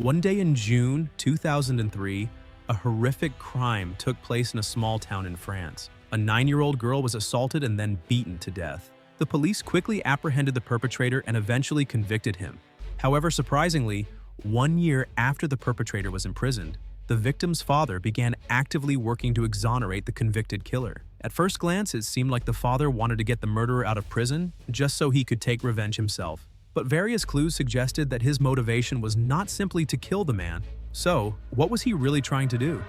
One day in June 2003, a horrific crime took place in a small town in France. A 9-year-old girl was assaulted and then beaten to death. The police quickly apprehended the perpetrator and eventually convicted him. However, surprisingly, 1 year after the perpetrator was imprisoned, the victim's father began actively working to exonerate the convicted killer. At first glance, it seemed like the father wanted to get the murderer out of prison just so he could take revenge himself. But various clues suggested that his motivation was not simply to kill the man. So, what was he really trying to do?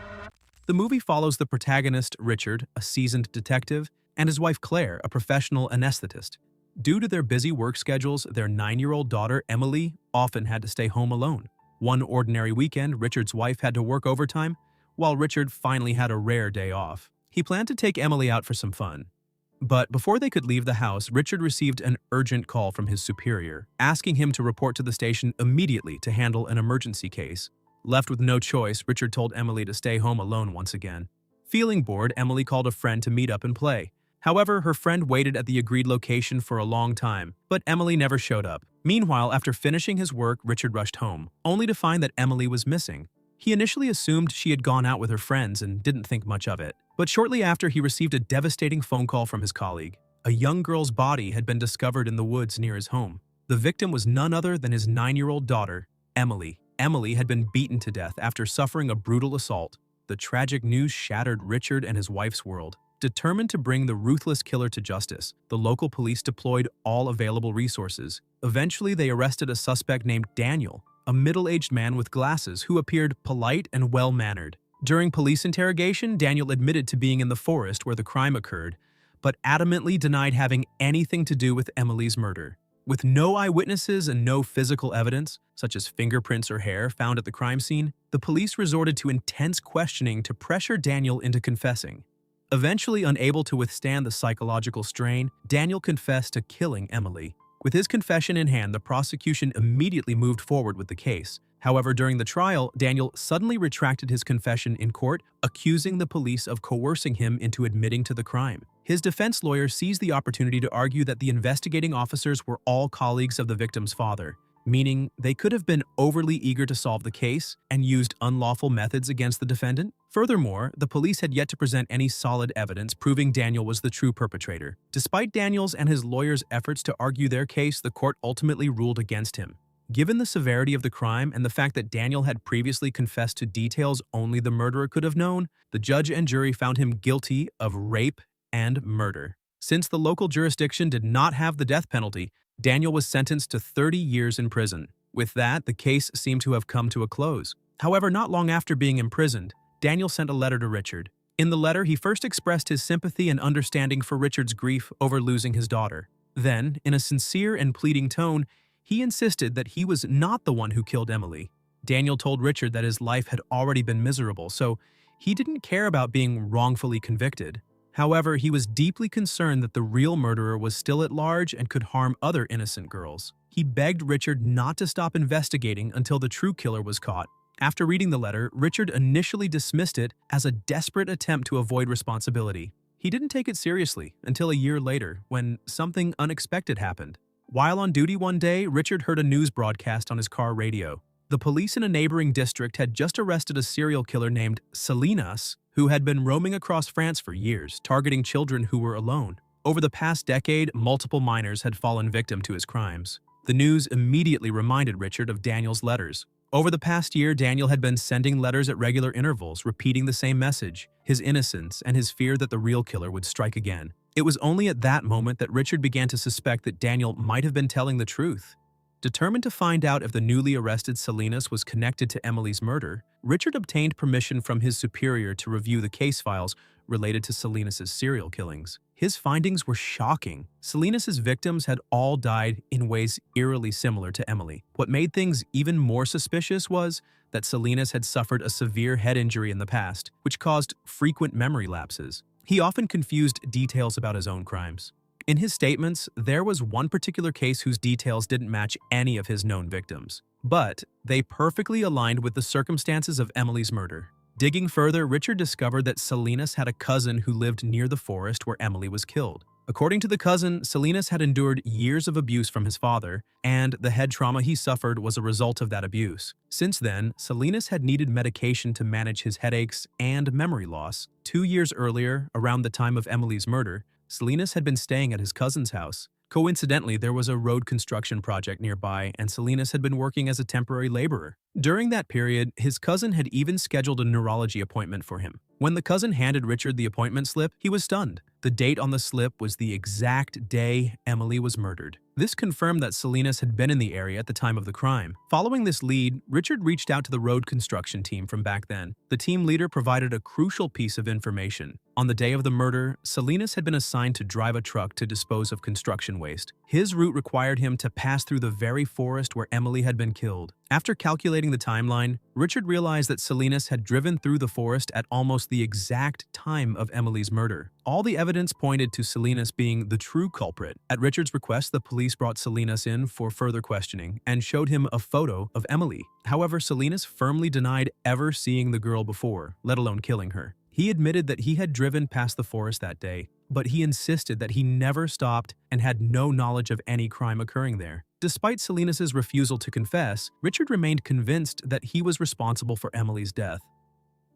The movie follows the protagonist, Richard, a seasoned detective, and his wife, Claire, a professional anesthetist. Due to their busy work schedules, their 9-year-old daughter, Emily, often had to stay home alone. One ordinary weekend, Richard's wife had to work overtime, while Richard finally had a rare day off. He planned to take Emily out for some fun. But before they could leave the house, Richard received an urgent call from his superior, asking him to report to the station immediately to handle an emergency case. Left with no choice, Richard told Emily to stay home alone once again. Feeling bored, Emily called a friend to meet up and play. However, her friend waited at the agreed location for a long time, but Emily never showed up. Meanwhile, after finishing his work, Richard rushed home, only to find that Emily was missing. He initially assumed she had gone out with her friends and didn't think much of it. But shortly after, he received a devastating phone call from his colleague. A young girl's body had been discovered in the woods near his home. The victim was none other than his 9-year-old daughter, Emily. Emily had been beaten to death after suffering a brutal assault. The tragic news shattered Richard and his wife's world. Determined to bring the ruthless killer to justice, the local police deployed all available resources. Eventually, they arrested a suspect named Daniel, a middle-aged man with glasses who appeared polite and well-mannered. During police interrogation, Daniel admitted to being in the forest where the crime occurred, but adamantly denied having anything to do with Emily's murder. With no eyewitnesses and no physical evidence, such as fingerprints or hair, found at the crime scene, the police resorted to intense questioning to pressure Daniel into confessing. Eventually unable to withstand the psychological strain, Daniel confessed to killing Emily. With his confession in hand, the prosecution immediately moved forward with the case. However, during the trial, Daniel suddenly retracted his confession in court, accusing the police of coercing him into admitting to the crime. His defense lawyer seized the opportunity to argue that the investigating officers were all colleagues of the victim's father, meaning they could have been overly eager to solve the case and used unlawful methods against the defendant. Furthermore, the police had yet to present any solid evidence proving Daniel was the true perpetrator. Despite Daniel's and his lawyer's efforts to argue their case, the court ultimately ruled against him. Given the severity of the crime and the fact that Daniel had previously confessed to details only the murderer could have known, the judge and jury found him guilty of rape and murder. Since the local jurisdiction did not have the death penalty, Daniel was sentenced to 30 years in prison. With that, the case seemed to have come to a close. However, not long after being imprisoned, Daniel sent a letter to Richard. In the letter, he first expressed his sympathy and understanding for Richard's grief over losing his daughter. Then, in a sincere and pleading tone, he insisted that he was not the one who killed Emily. Daniel told Richard that his life had already been miserable, so he didn't care about being wrongfully convicted. However, he was deeply concerned that the real murderer was still at large and could harm other innocent girls. He begged Richard not to stop investigating until the true killer was caught. After reading the letter, Richard initially dismissed it as a desperate attempt to avoid responsibility. He didn't take it seriously until a year later, when something unexpected happened. While on duty one day, Richard heard a news broadcast on his car radio. The police in a neighboring district had just arrested a serial killer named Salinas, who had been roaming across France for years, targeting children who were alone. Over the past decade, multiple minors had fallen victim to his crimes. The news immediately reminded Richard of Daniel's letters. Over the past year, Daniel had been sending letters at regular intervals, repeating the same message, his innocence and his fear that the real killer would strike again. It was only at that moment that Richard began to suspect that Daniel might have been telling the truth. Determined to find out if the newly arrested Salinas was connected to Emily's murder, Richard obtained permission from his superior to review the case files related to Salinas' serial killings. His findings were shocking. Salinas' victims had all died in ways eerily similar to Emily. What made things even more suspicious was that Salinas had suffered a severe head injury in the past, which caused frequent memory lapses. He often confused details about his own crimes. In his statements, there was one particular case whose details didn't match any of his known victims, but they perfectly aligned with the circumstances of Emily's murder. Digging further, Richard discovered that Salinas had a cousin who lived near the forest where Emily was killed. According to the cousin, Salinas had endured years of abuse from his father, and the head trauma he suffered was a result of that abuse. Since then, Salinas had needed medication to manage his headaches and memory loss. 2 years earlier, around the time of Emily's murder, Salinas had been staying at his cousin's house. Coincidentally, there was a road construction project nearby, and Salinas had been working as a temporary laborer. During that period, his cousin had even scheduled a neurology appointment for him. When the cousin handed Richard the appointment slip, he was stunned. The date on the slip was the exact day Emily was murdered. This confirmed that Salinas had been in the area at the time of the crime. Following this lead, Richard reached out to the road construction team from back then. The team leader provided a crucial piece of information. On the day of the murder, Salinas had been assigned to drive a truck to dispose of construction waste. His route required him to pass through the very forest where Emily had been killed. After calculating the timeline, Richard realized that Salinas had driven through the forest at almost the exact time of Emily's murder. All the evidence pointed to Salinas being the true culprit. At Richard's request, the police brought Salinas in for further questioning and showed him a photo of Emily. However, Salinas firmly denied ever seeing the girl before, let alone killing her. He admitted that he had driven past the forest that day, but he insisted that he never stopped and had no knowledge of any crime occurring there. Despite Salinas's refusal to confess, Richard remained convinced that he was responsible for Emily's death.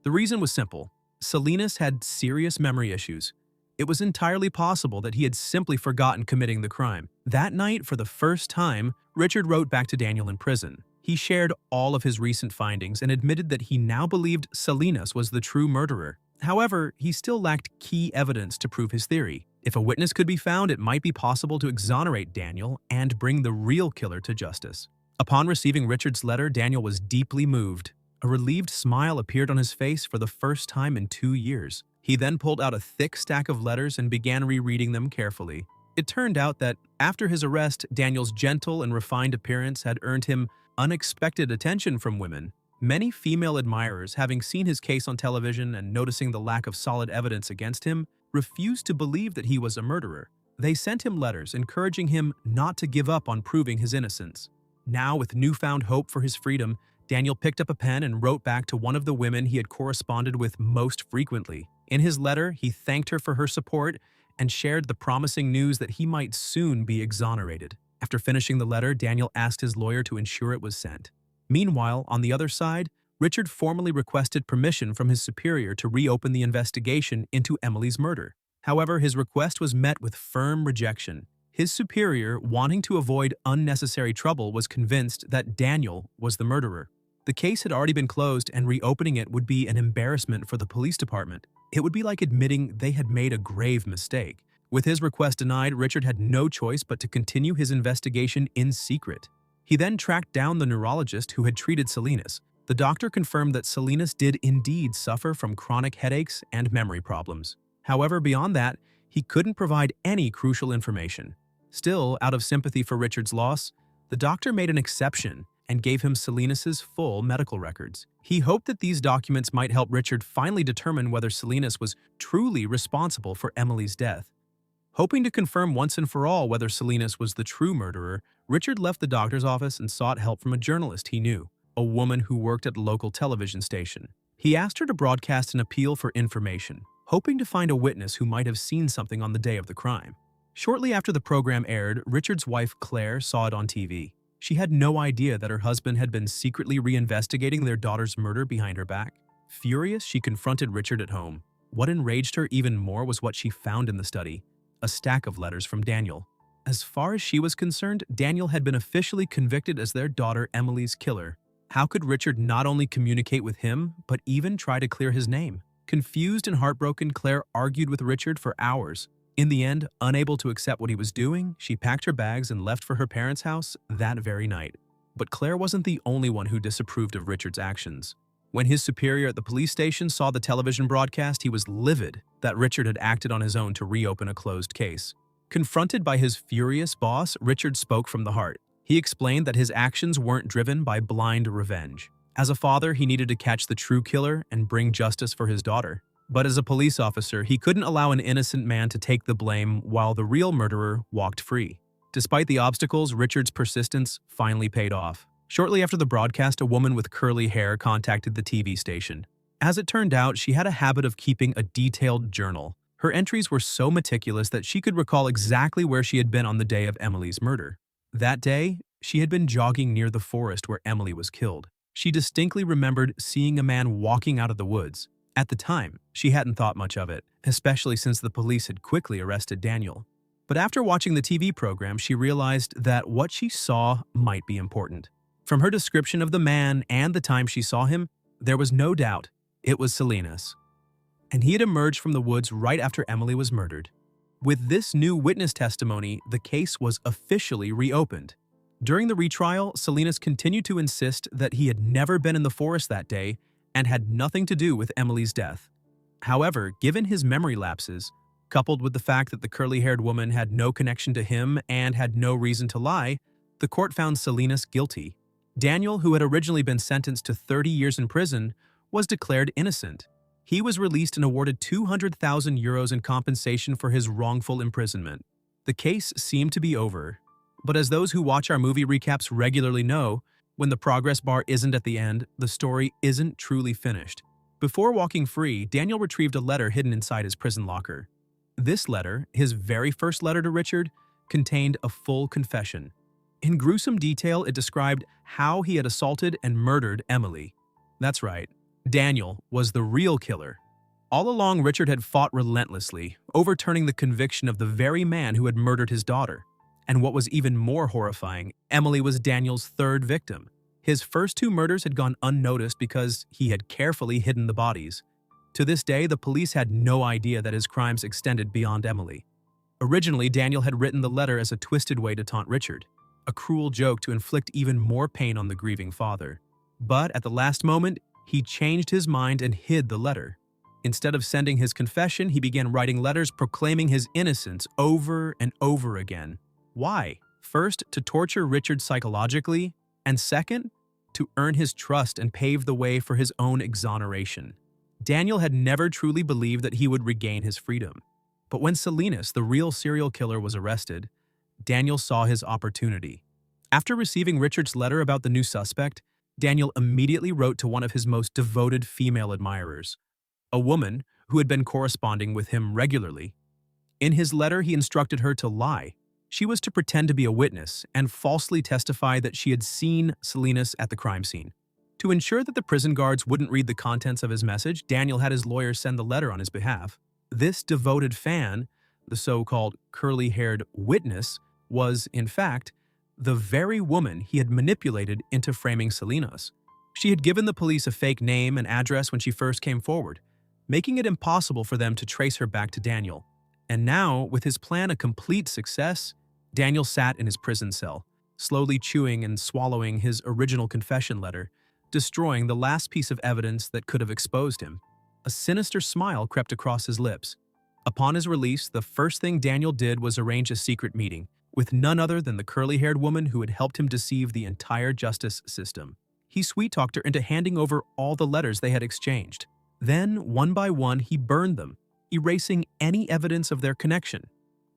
The reason was simple. Salinas had serious memory issues. It was entirely possible that he had simply forgotten committing the crime. That night, for the first time, Richard wrote back to Daniel in prison. He shared all of his recent findings and admitted that he now believed Salinas was the true murderer. However, he still lacked key evidence to prove his theory. If a witness could be found, it might be possible to exonerate Daniel and bring the real killer to justice. Upon receiving Richard's letter, Daniel was deeply moved. A relieved smile appeared on his face for the first time in 2 years. He then pulled out a thick stack of letters and began rereading them carefully. It turned out that, after his arrest, Daniel's gentle and refined appearance had earned him unexpected attention from women. Many female admirers, having seen his case on television and noticing the lack of solid evidence against him, refused to believe that he was a murderer. They sent him letters encouraging him not to give up on proving his innocence. Now, with newfound hope for his freedom, Daniel picked up a pen and wrote back to one of the women he had corresponded with most frequently. In his letter, he thanked her for her support and shared the promising news that he might soon be exonerated. After finishing the letter, Daniel asked his lawyer to ensure it was sent. Meanwhile, on the other side, Richard formally requested permission from his superior to reopen the investigation into Emily's murder. However, his request was met with firm rejection. His superior, wanting to avoid unnecessary trouble, was convinced that Daniel was the murderer. The case had already been closed, and reopening it would be an embarrassment for the police department. It would be like admitting they had made a grave mistake. With his request denied, Richard had no choice but to continue his investigation in secret. He then tracked down the neurologist who had treated Salinas. The doctor confirmed that Salinas did indeed suffer from chronic headaches and memory problems. However, beyond that, he couldn't provide any crucial information. Still, out of sympathy for Richard's loss, the doctor made an exception and gave him Salinas's full medical records. He hoped that these documents might help Richard finally determine whether Salinas was truly responsible for Emily's death. Hoping to confirm once and for all whether Salinas was the true murderer, Richard left the doctor's office and sought help from a journalist he knew, a woman who worked at a local television station. He asked her to broadcast an appeal for information, hoping to find a witness who might have seen something on the day of the crime. Shortly after the program aired, Richard's wife Claire saw it on TV. She had no idea that her husband had been secretly reinvestigating their daughter's murder behind her back. Furious, she confronted Richard at home. What enraged her even more was what she found in the study: a stack of letters from Daniel. As far as she was concerned, Daniel had been officially convicted as their daughter Emily's killer. How could Richard not only communicate with him, but even try to clear his name? Confused and heartbroken, Claire argued with Richard for hours. In the end, unable to accept what he was doing, she packed her bags and left for her parents' house that very night. But Claire wasn't the only one who disapproved of Richard's actions. When his superior at the police station saw the television broadcast, he was livid that Richard had acted on his own to reopen a closed case. Confronted by his furious boss, Richard spoke from the heart. He explained that his actions weren't driven by blind revenge. As a father, he needed to catch the true killer and bring justice for his daughter. But as a police officer, he couldn't allow an innocent man to take the blame while the real murderer walked free. Despite the obstacles, Richard's persistence finally paid off. Shortly after the broadcast, a woman with curly hair contacted the TV station. As it turned out, she had a habit of keeping a detailed journal. Her entries were so meticulous that she could recall exactly where she had been on the day of Emily's murder. That day, she had been jogging near the forest where Emily was killed. She distinctly remembered seeing a man walking out of the woods. At the time, she hadn't thought much of it, especially since the police had quickly arrested Daniel. But after watching the TV program, she realized that what she saw might be important. From her description of the man and the time she saw him, there was no doubt it was Salinas. And he had emerged from the woods right after Emily was murdered. With this new witness testimony, the case was officially reopened. During the retrial, Salinas continued to insist that he had never been in the forest that day and had nothing to do with Emily's death. However, given his memory lapses, coupled with the fact that the curly-haired woman had no connection to him and had no reason to lie, the court found Salinas guilty. Daniel, who had originally been sentenced to 30 years in prison, was declared innocent. He was released and awarded 200,000 euros in compensation for his wrongful imprisonment. The case seemed to be over. But as those who watch our movie recaps regularly know, when the progress bar isn't at the end, the story isn't truly finished. Before walking free, Daniel retrieved a letter hidden inside his prison locker. This letter, his very first letter to Richard, contained a full confession. In gruesome detail, it described how he had assaulted and murdered Emily. That's right, Daniel was the real killer. All along, Richard had fought relentlessly, overturning the conviction of the very man who had murdered his daughter. And what was even more horrifying, Emily was Daniel's third victim. His first two murders had gone unnoticed because he had carefully hidden the bodies. To this day, the police had no idea that his crimes extended beyond Emily. Originally, Daniel had written the letter as a twisted way to taunt Richard, a cruel joke to inflict even more pain on the grieving father. But at the last moment, he changed his mind and hid the letter. Instead of sending his confession, he began writing letters proclaiming his innocence over and over again. Why? First, to torture Richard psychologically, and second, to earn his trust and pave the way for his own exoneration. Daniel had never truly believed that he would regain his freedom. But when Salinas, the real serial killer, was arrested, Daniel saw his opportunity. After receiving Richard's letter about the new suspect, Daniel immediately wrote to one of his most devoted female admirers, a woman who had been corresponding with him regularly. In his letter, he instructed her to lie. She was to pretend to be a witness and falsely testify that she had seen Salinas at the crime scene. To ensure that the prison guards wouldn't read the contents of his message, Daniel had his lawyer send the letter on his behalf. This devoted fan, the so-called curly-haired witness, was, in fact, the very woman he had manipulated into framing Salinas. She had given the police a fake name and address when she first came forward, making it impossible for them to trace her back to Daniel. And now, with his plan a complete success, Daniel sat in his prison cell, slowly chewing and swallowing his original confession letter, destroying the last piece of evidence that could have exposed him. A sinister smile crept across his lips. Upon his release, the first thing Daniel did was arrange a secret meeting with none other than the curly-haired woman who had helped him deceive the entire justice system. He sweet-talked her into handing over all the letters they had exchanged. Then, one by one, he burned them, erasing any evidence of their connection.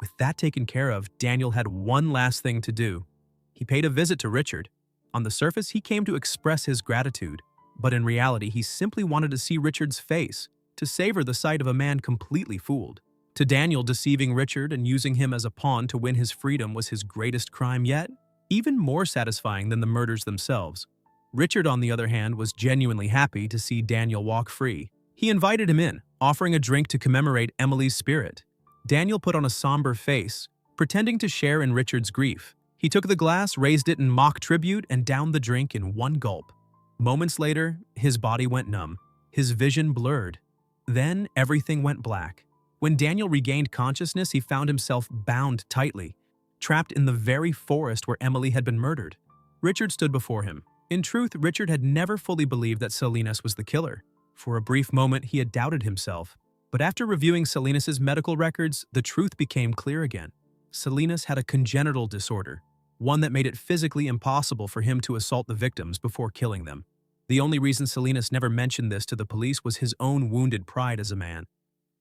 With that taken care of, Daniel had one last thing to do. He paid a visit to Richard. On the surface, he came to express his gratitude, but in reality, he simply wanted to see Richard's face, to savor the sight of a man completely fooled. To Daniel, deceiving Richard and using him as a pawn to win his freedom was his greatest crime yet, even more satisfying than the murders themselves. Richard, on the other hand, was genuinely happy to see Daniel walk free. He invited him in, offering a drink to commemorate Emily's spirit. Daniel put on a somber face, pretending to share in Richard's grief. He took the glass, raised it in mock tribute, and downed the drink in one gulp. Moments later, his body went numb, his vision blurred. Then everything went black. When Daniel regained consciousness, he found himself bound tightly, trapped in the very forest where Emily had been murdered. Richard stood before him. In truth, Richard had never fully believed that Salinas was the killer. For a brief moment, he had doubted himself. But after reviewing Salinas's medical records, the truth became clear again. Salinas had a congenital disorder, one that made it physically impossible for him to assault the victims before killing them. The only reason Salinas never mentioned this to the police was his own wounded pride as a man.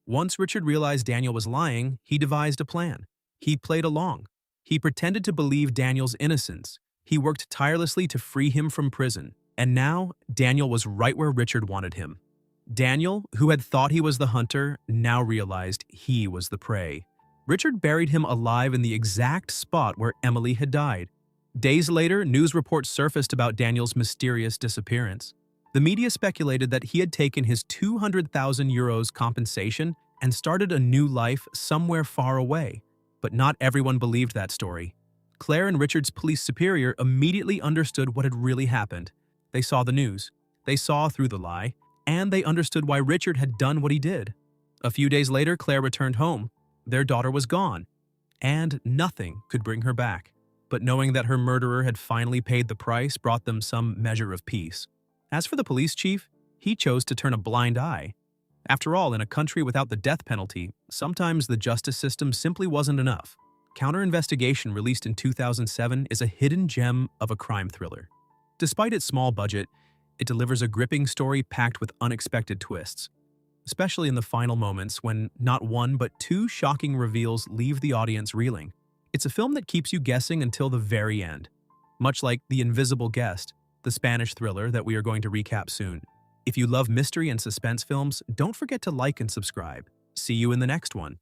Once Richard realized Daniel was lying, he devised a plan. He played along. He pretended to believe Daniel's innocence. He worked tirelessly to free him from prison. And now, Daniel was right where Richard wanted him. Daniel, who had thought he was the hunter, now realized he was the prey. Richard buried him alive in the exact spot where Emily had died. Days later, news reports surfaced about Daniel's mysterious disappearance. The media speculated that he had taken his 200,000 euros compensation and started a new life somewhere far away. But not everyone believed that story. Claire and Richard's police superior immediately understood what had really happened. They saw the news, they saw through the lie, and they understood why Richard had done what he did. A few days later, Claire returned home. Their daughter was gone, and nothing could bring her back. But knowing that her murderer had finally paid the price brought them some measure of peace. As for the police chief, he chose to turn a blind eye. After all, in a country without the death penalty, sometimes the justice system simply wasn't enough. Counter-Investigation, released in 2007, is a hidden gem of a crime thriller. Despite its small budget, it delivers a gripping story packed with unexpected twists, especially in the final moments when not one but two shocking reveals leave the audience reeling. It's a film that keeps you guessing until the very end, much like The Invisible Guest, the Spanish thriller that we are going to recap soon. If you love mystery and suspense films, don't forget to like and subscribe. See you in the next one.